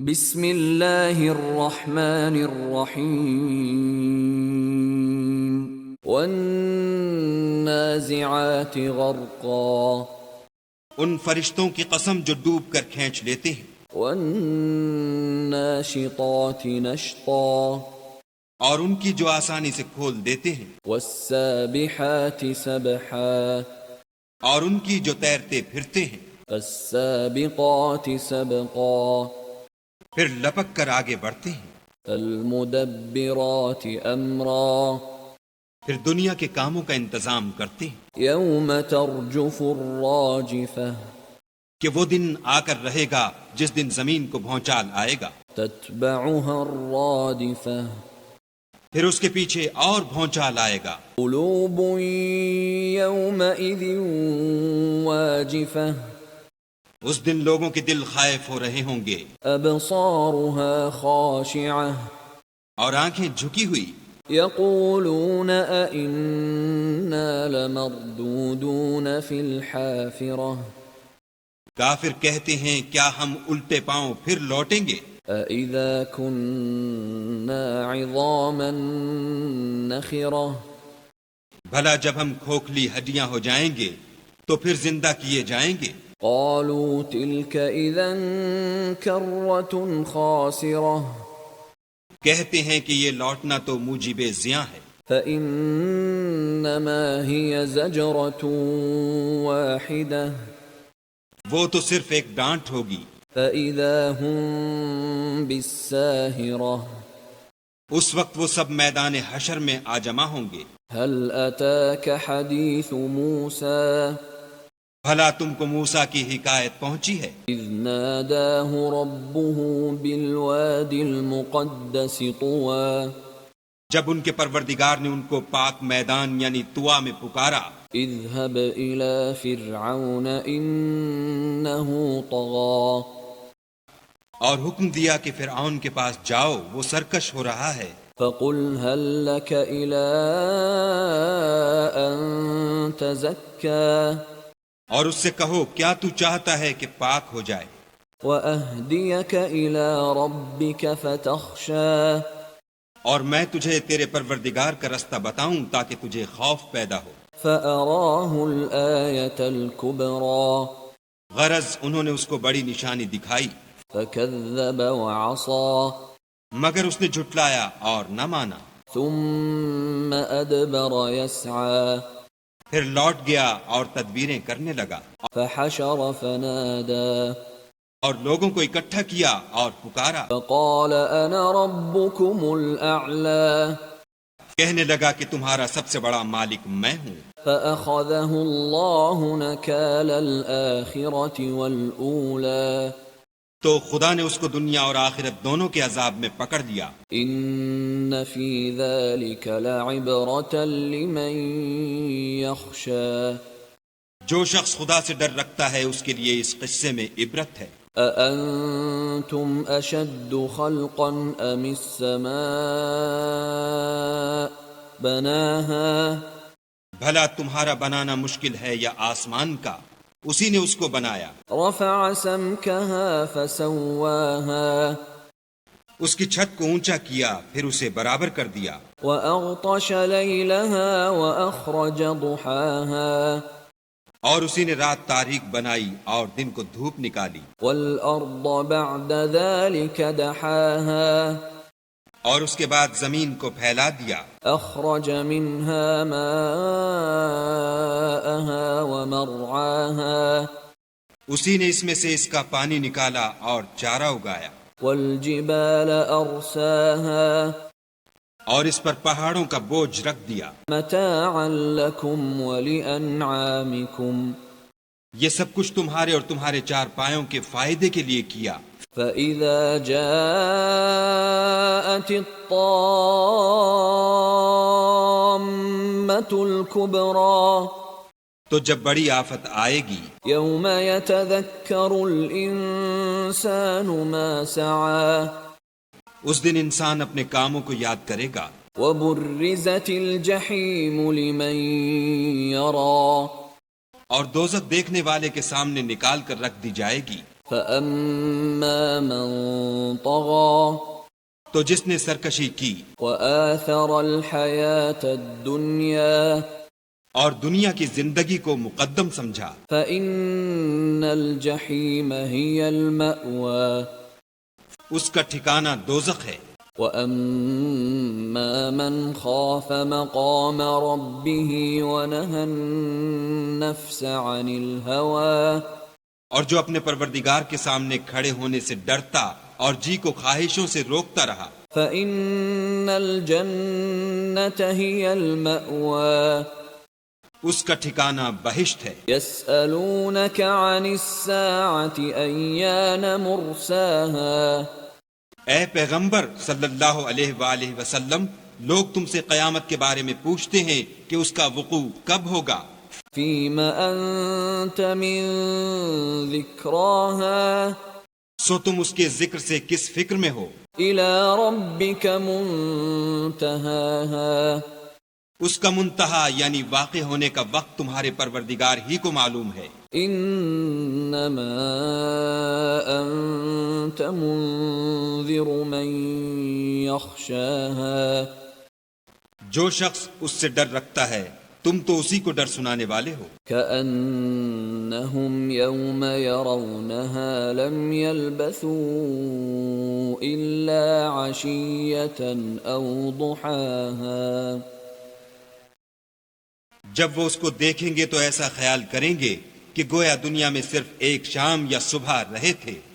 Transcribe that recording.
بسم اللہ الرحمن الرحیم والنازعات غرقا ان فرشتوں کی قسم جو ڈوب کر کھینچ لیتے ہیں، والناشطات نشطا اور ان کی جو آسانی سے کھول دیتے ہیں، والسابحات سبحا اور ان کی جو تیرتے پھرتے ہیں، فالسابقات سبقا پھر لپک کر آگے بڑھتے ہیں، فالمدبرات امرا پھر دنیا کے کاموں کا انتظام کرتے ہیں یوم ترجف الراجفہ کہ وہ دن آ کر رہے گا جس دن زمین کو بھونچال آئے گا، تتبعها الرادفہ پھر اس کے پیچھے اور بھونچال آئے گا۔ قلوب یومئذ واجفہ اس دن لوگوں کے دل خائف ہو رہے ہوں گے ابصارها خاشعہ اور آنکھیں جھکی ہوئی، یقولون ائنا لمردودون فی الحافرہ کافر کہتے ہیں کیا ہم الٹے پاؤں پھر لوٹیں گے؟ اَإِذَا كُنَّا عِظَامًا نَخِرَةً بھلا جب ہم کھوکھلی ہڈیاں ہو جائیں گے تو پھر زندہ کیے جائیں گے؟ قَالُوا تِلْكَ إِذًا كَرَّةٌ خَاسِرَةٌ کہتے ہیں کہ یہ لوٹنا تو موجب زیاں ہے، فَإِنَّمَا هِيَ زَجْرَةٌ وَاحِدَةٌ وہ تو صرف ایک ڈانٹ ہوگی، فَإِذَا هُم بِالسَّاهِرَةِ اس وقت وہ سب میدان حشر میں آ جمع ہوں گے۔ هَلْ أَتَاكَ حَدِيثُ مُوسَىٰ بھلا تم کو موسیٰ کی حکایت پہنچی ہے، اذ ناداه ربه بالواد المقدس طوى جب ان کے پروردگار نے ان کو پاک میدان یعنی طوا میں پکارا، اذهب الى فرعون انه طغى اور حکم دیا کہ فرعون کے پاس جاؤ، وہ سرکش ہو رہا ہے۔ فقل هل لك الى ان تزكى اور اس سے کہو کیا تو چاہتا ہے کہ پاک ہو جائے، وأهديك إلى ربك فتخشى اور میں تجھے تیرے پروردگار کا رستہ بتاؤں تاکہ تجھے خوف پیدا ہو۔ فأراه الآية الكبرى غرض انہوں نے اس کو بڑی نشانی دکھائی، فكذب وعصى مگر اس نے جھٹلایا اور نہ مانا، ثم أدبر يسعى پھر لوٹ گیا اور تدبیریں کرنے لگا، فحشر فنادى اور لوگوں کو اکٹھا کیا اور پکارا، فقال أنا ربكم الأعلى کہنے لگا کہ تمہارا سب سے بڑا مالک میں ہوں۔ فأخذه الله نكال الآخرة والأولى تو خدا نے اس کو دنیا اور آخرت دونوں کے عذاب میں پکڑ لیا۔ ان فی ذلک لعبرة لمن یخشى جو شخص خدا سے ڈر رکھتا ہے اس کے لیے اس قصے میں عبرت ہے۔ اانتم اشد خلقا ام السماء بناها بھلا تمہارا بنانا مشکل ہے یا آسمان کا؟ اسی نے اس کو بنایا۔ رفع سمكها فسواها اس کی چھت کو اونچا کیا پھر اسے برابر کر دیا، وأغطش ليلها وأخرج ضحاها اور اسی نے رات تاریک بنائی اور دن کو دھوپ نکالی، والأرض بعد ذلك دحاها اور اس کے بعد زمین کو پھیلا دیا، أخرج منها ماءها ومرعاها اسی نے اس میں سے اس کا پانی نکالا اور چارہ اگایا، والجبال أرساها اور اس پر پہاڑوں کا بوجھ رکھ دیا۔ متاعا لكم ولأنعامكم یہ سب کچھ تمہارے اور تمہارے چار پایوں کے فائدے کے لیے کیا۔ فإذا جاءت الطامة الكبرى تو جب بڑی آفت آئے گی، يوم يتذكر الإنسان ما سعى اس دن انسان اپنے کاموں کو یاد کرے گا، وبرزت الجحيم لمن يرى اور دوزخ دیکھنے والے کے سامنے نکال کر رکھ دی جائے گی، فأما من طغى تو جس نے سرکشی کی وآثر الحياة الدنيا اور دنیا کی زندگی کو مقدم سمجھا فإن الجحيم هي المأوى اس کا ٹھکانہ دوزخ ہے. وَأَمَّا مَنْ خَافَ مَقَامَ رَبِّهِ وَنَهَى النَّفْسَ عَنِ الْهَوَى اور جو اپنے پروردگار کے سامنے کھڑے ہونے سے ڈرتا اور جی کو خواہشوں سے روکتا رہا فَإِنَّ الْجَنَّةَ هِيَ الْمَأْوَى اس کا ٹھکانہ بہشت ہے. يَسْأَلُونَكَ عَنِ السَّاعَةِ أَيَّانَ مُرْسَاهَا اے پیغمبر صلی اللہ علیہ وآلہ وسلم، لوگ تم سے قیامت کے بارے میں پوچھتے ہیں کہ اس کا وقوع کب ہوگا. فِيمَ أَنْتَ مِنْ ذِكْرَاهَا سو تم اس کے ذکر سے کس فکر میں ہو. إِلَى رَبِّكَ مُنْتَهَاهَا اس کا منتہا یعنی واقع ہونے کا وقت تمہارے پروردگار ہی کو معلوم ہے. انما انت منذر من يخشاها جو شخص اس سے ڈر رکھتا ہے تم تو اسی کو ڈر سنانے والے ہو. كأنهم يوم يرونها لم يلبثوا إلا عشية أو ضحاها جب وہ اس کو دیکھیں گے تو ایسا خیال کریں گے کہ گویا دنیا میں صرف ایک شام یا صبح رہے تھے.